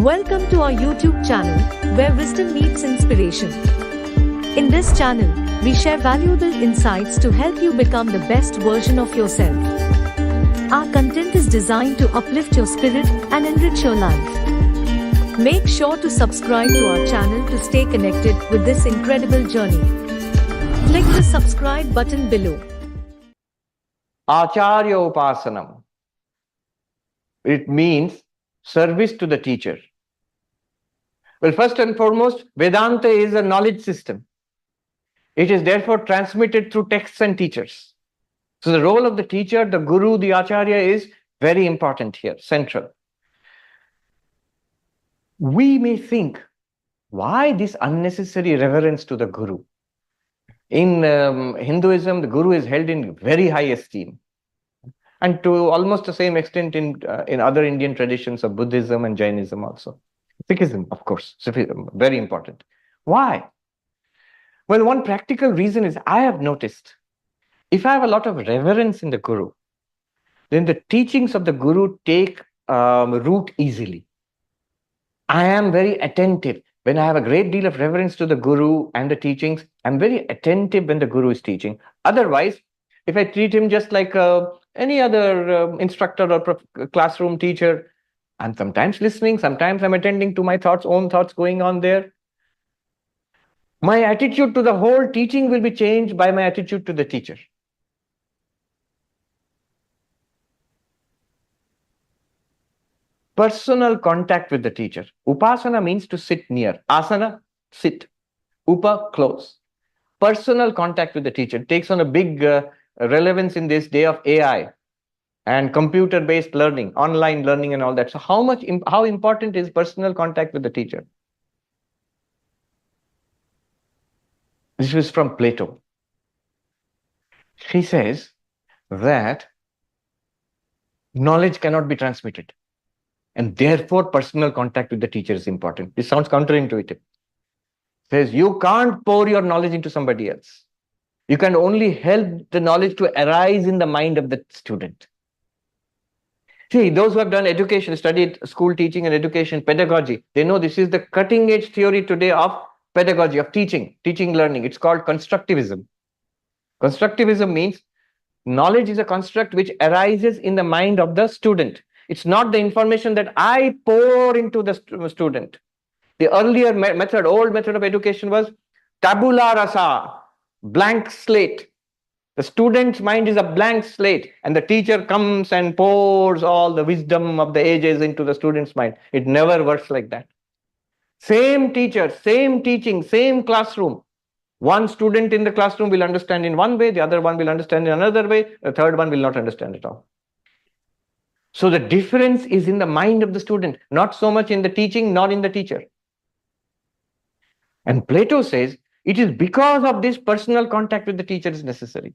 Welcome to our YouTube channel, where wisdom meets inspiration. In this channel, we share valuable insights to help you become the best version of yourself. Our content is designed to uplift your spirit and enrich your life. Make sure to subscribe to our channel to stay connected with this incredible journey. Click the subscribe button below. Acharya Upasanam. It means service to the teacher. Well, first and foremost, Vedanta is a knowledge system. It is therefore transmitted through texts and teachers. So the role of the teacher, the guru, the acharya is very important here, central. We may think, why this unnecessary reverence to the guru? In Hinduism, the guru is held in very high esteem. And to almost the same extent in other Indian traditions of Buddhism and Jainism also. Sikhism, of course, very important. Why? Well, one practical reason is I have noticed, if I have a lot of reverence in the guru, then the teachings of the guru take root easily. I am very attentive. When I have a great deal of reverence to the guru and the teachings, I'm very attentive when the guru is teaching. Otherwise, if I treat him just like any other instructor or classroom teacher, I'm sometimes listening, sometimes I'm attending to my own thoughts going on there. My attitude to the whole teaching will be changed by my attitude to the teacher. Personal contact with the teacher. Upasana means to sit near. Asana, sit. Upa, close. Personal contact with the teacher takes on a big relevance in this day of AI and computer-based learning, online learning and all that. So how important is personal contact with the teacher? This is from Plato. He says that knowledge cannot be transmitted, and therefore personal contact with the teacher is important. This sounds counterintuitive. He says you can't pour your knowledge into somebody else. You can only help the knowledge to arise in the mind of the student. See, those who have done education, studied school teaching and education, pedagogy, they know this is the cutting edge theory today of pedagogy, of teaching learning. It's called constructivism. Constructivism means knowledge is a construct which arises in the mind of the student. It's not the information that I pour into the student. The earlier old method of education was tabula rasa, blank slate. The student's mind is a blank slate, and the teacher comes and pours all the wisdom of the ages into the student's mind. It never works like that. Same teacher, same teaching, same classroom. One student in the classroom will understand in one way, the other one will understand in another way, the third one will not understand at all. So the difference is in the mind of the student, not so much in the teaching, nor in the teacher. And Plato says, it is because of this personal contact with the teacher is necessary.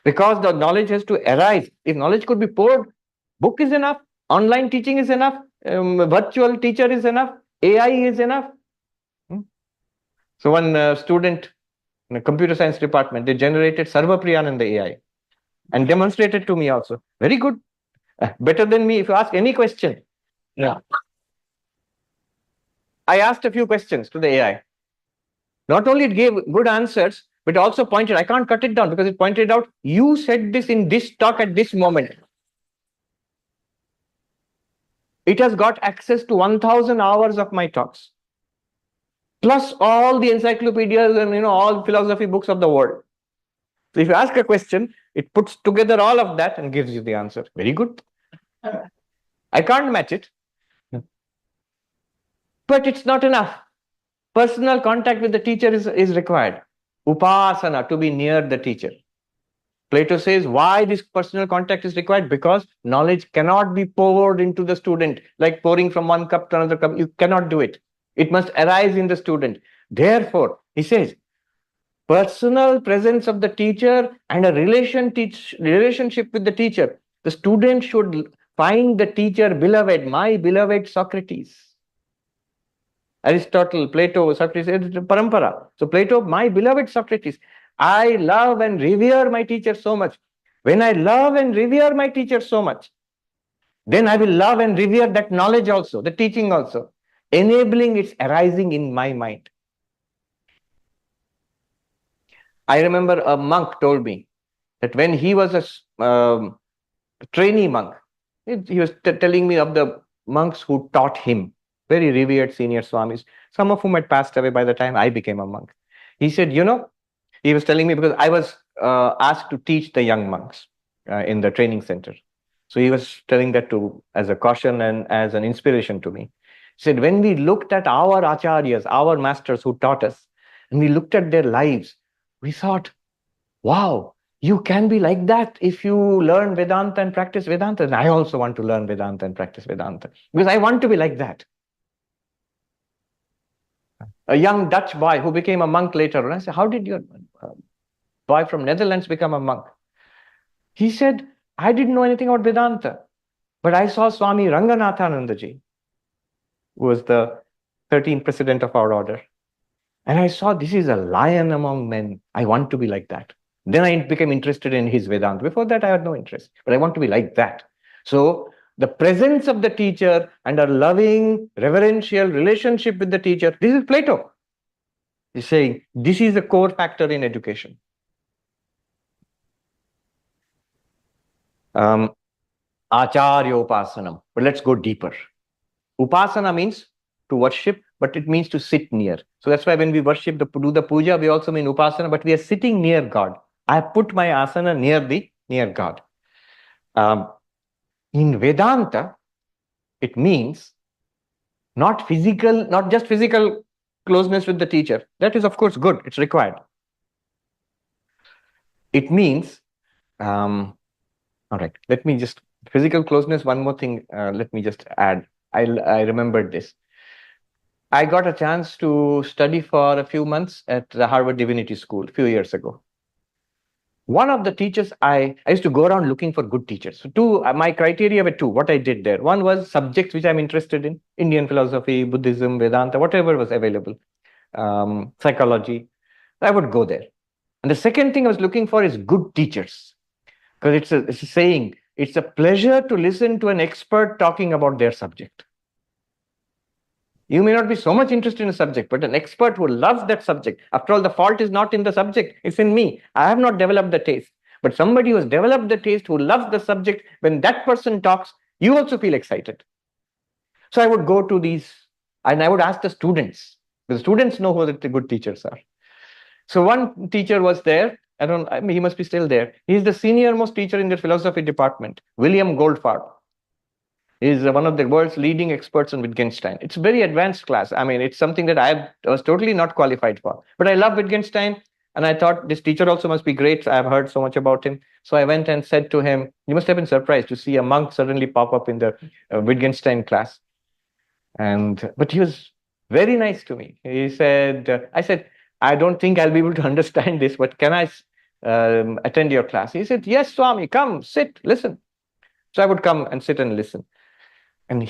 Because the knowledge has to arise. If knowledge could be poured, book is enough, online teaching is enough, virtual teacher is enough, AI is enough. So one student in a computer science department, they generated Sarvapriyananda AI and demonstrated to me also. Very good. Better than me if you ask any question. Yeah. I asked a few questions to the AI. Not only it gave good answers, but also pointed, I can't cut it down because it pointed out, you said this in this talk at this moment. It has got access to 1,000 hours of my talks, plus all the encyclopedias and all philosophy books of the world. So if you ask a question, it puts together all of that and gives you the answer. Very good. I can't match it. But it's not enough. Personal contact with the teacher is required. Upasana, to be near the teacher. Plato says why this personal contact is required? Because knowledge cannot be poured into the student, like pouring from one cup to another cup. You cannot do it. It must arise in the student. Therefore, he says, personal presence of the teacher and a relationship with the teacher. The student should find the teacher beloved, my beloved Socrates. Aristotle, Plato, Socrates, parampara. So Plato, my beloved Socrates. I love and revere my teacher so much. When I love and revere my teacher so much, then I will love and revere that knowledge also, the teaching also. enabling its arising in my mind. I remember a monk told me that when he was a trainee monk, he was telling me of the monks who taught him, very revered senior swamis, some of whom had passed away by the time I became a monk. He said, he was telling me because I was asked to teach the young monks in the training center. So he was telling that as a caution and as an inspiration to me. He said, when we looked at our acharyas, our masters who taught us, and we looked at their lives, we thought, wow, you can be like that if you learn Vedanta and practice Vedanta. And I also want to learn Vedanta and practice Vedanta because I want to be like that. A young Dutch boy who became a monk later, and I said, how did your boy from Netherlands become a monk? He said, I didn't know anything about Vedanta, but I saw Swami Ranganathananda ji, who was the 13th president of our order. And I saw this is a lion among men. I want to be like that. Then I became interested in his Vedanta. Before that, I had no interest, but I want to be like that. So the presence of the teacher and a loving, reverential relationship with the teacher, this is Plato. He's saying this is a core factor in education. Acharya Upasanam. But let's go deeper. Upasana means to worship, but it means to sit near. So that's why when we worship, do the puja, we also mean upasana, but we are sitting near God. I have put my asana near God. In Vedanta, it means not just physical closeness with the teacher. That is, of course, good. It's required. It means, all right, let me just, physical closeness, one more thing, let me just add. I remembered this. I got a chance to study for a few months at the Harvard Divinity School a few years ago. One of the teachers, I used to go around looking for good teachers. So my criteria were two, what I did there. One was subjects which I'm interested in, Indian philosophy, Buddhism, Vedanta, whatever was available, psychology. I would go there. And the second thing I was looking for is good teachers. Because it's a saying, it's a pleasure to listen to an expert talking about their subject. You may not be so much interested in a subject, but an expert who loves that subject. After all, the fault is not in the subject, it's in me. I have not developed the taste. But somebody who has developed the taste, who loves the subject, when that person talks, you also feel excited. So I would go to these, and I would ask the students. The students know who the good teachers are. So one teacher was there. He must be still there. He's the senior most teacher in the philosophy department, William Goldfarb. Is one of the world's leading experts on Wittgenstein. It's a very advanced class. I mean, it's something that I was totally not qualified for. But I love Wittgenstein, and I thought this teacher also must be great. I've heard so much about him. So I went and said to him, you must have been surprised to see a monk suddenly pop up in the Wittgenstein class. But he was very nice to me. He said, I said, I don't think I'll be able to understand this, but can I attend your class? He said, yes, Swami, come, sit, listen. So I would come and sit and listen. And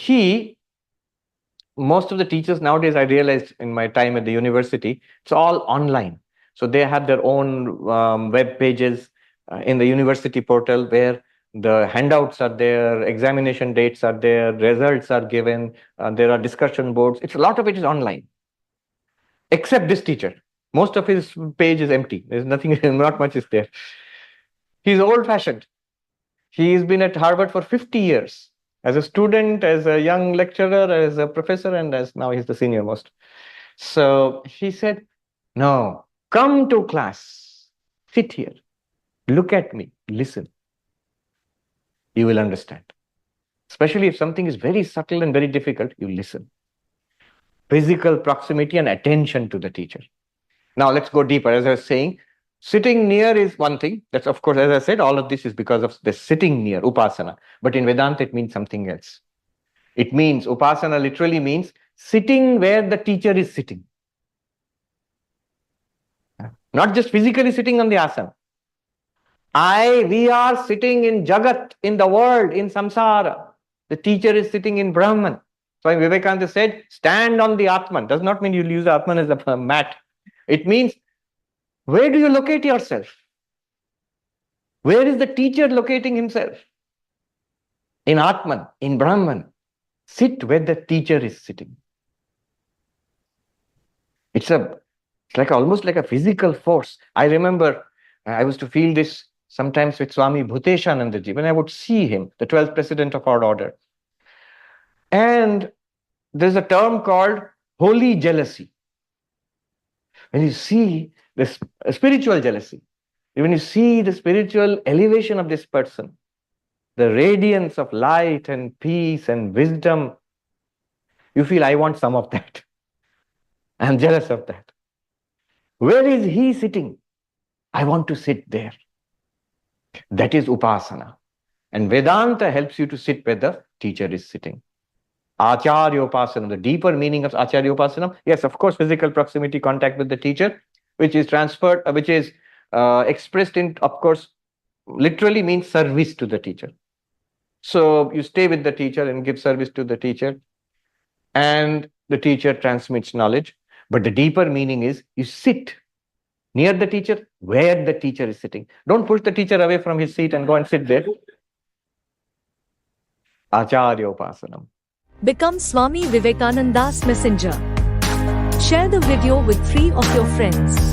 most of the teachers nowadays, I realized in my time at the university, it's all online. So they have their own web pages in the university portal where the handouts are there, examination dates are there, results are given, there are discussion boards. A lot of it is online. Except this teacher. Most of his page is empty. There's nothing, not much is there. He's old-fashioned. He's been at Harvard for 50 years. As a student, as a young lecturer, as a professor, and as now he's the senior most. So he said, no, come to class, sit here, look at me, listen. You will understand. Especially if something is very subtle and very difficult, you listen. Physical proximity and attention to the teacher. Now let's go deeper. As I was saying, sitting near is one thing. That's, of course, as I said, all of this is because of the sitting near, upasana. But in Vedanta, it means something else. It means, upasana literally means sitting where the teacher is sitting. Not just physically sitting on the asana. We are sitting in Jagat, in the world, in samsara. The teacher is sitting in Brahman. So Vivekananda said, stand on the Atman. Does not mean you'll use the Atman as a mat. It means, where do you locate yourself? Where is the teacher locating himself? In Atman, in Brahman. Sit where the teacher is sitting. It's like almost like a physical force. I remember I used to feel this sometimes with Swami Bhuteshanandaji when I would see him, the 12th president of our order. And there's a term called holy jealousy. When you see this spiritual jealousy, when you see the spiritual elevation of this person, the radiance of light and peace and wisdom, you feel, I want some of that. I'm jealous of that. Where is he sitting? I want to sit there. That is upasana. And Vedanta helps you to sit where the teacher is sitting. Acharya upasana, the deeper meaning of Acharya upasana, yes, of course, physical proximity, contact with the teacher, which is transferred, which is expressed in, of course, literally means service to the teacher. So you stay with the teacher and give service to the teacher, and the teacher transmits knowledge. But the deeper meaning is you sit near the teacher, where the teacher is sitting. Don't push the teacher away from his seat and go and sit there. Acharya upasanam. Become Swami Vivekananda's messenger. Share the video with 3 of your friends.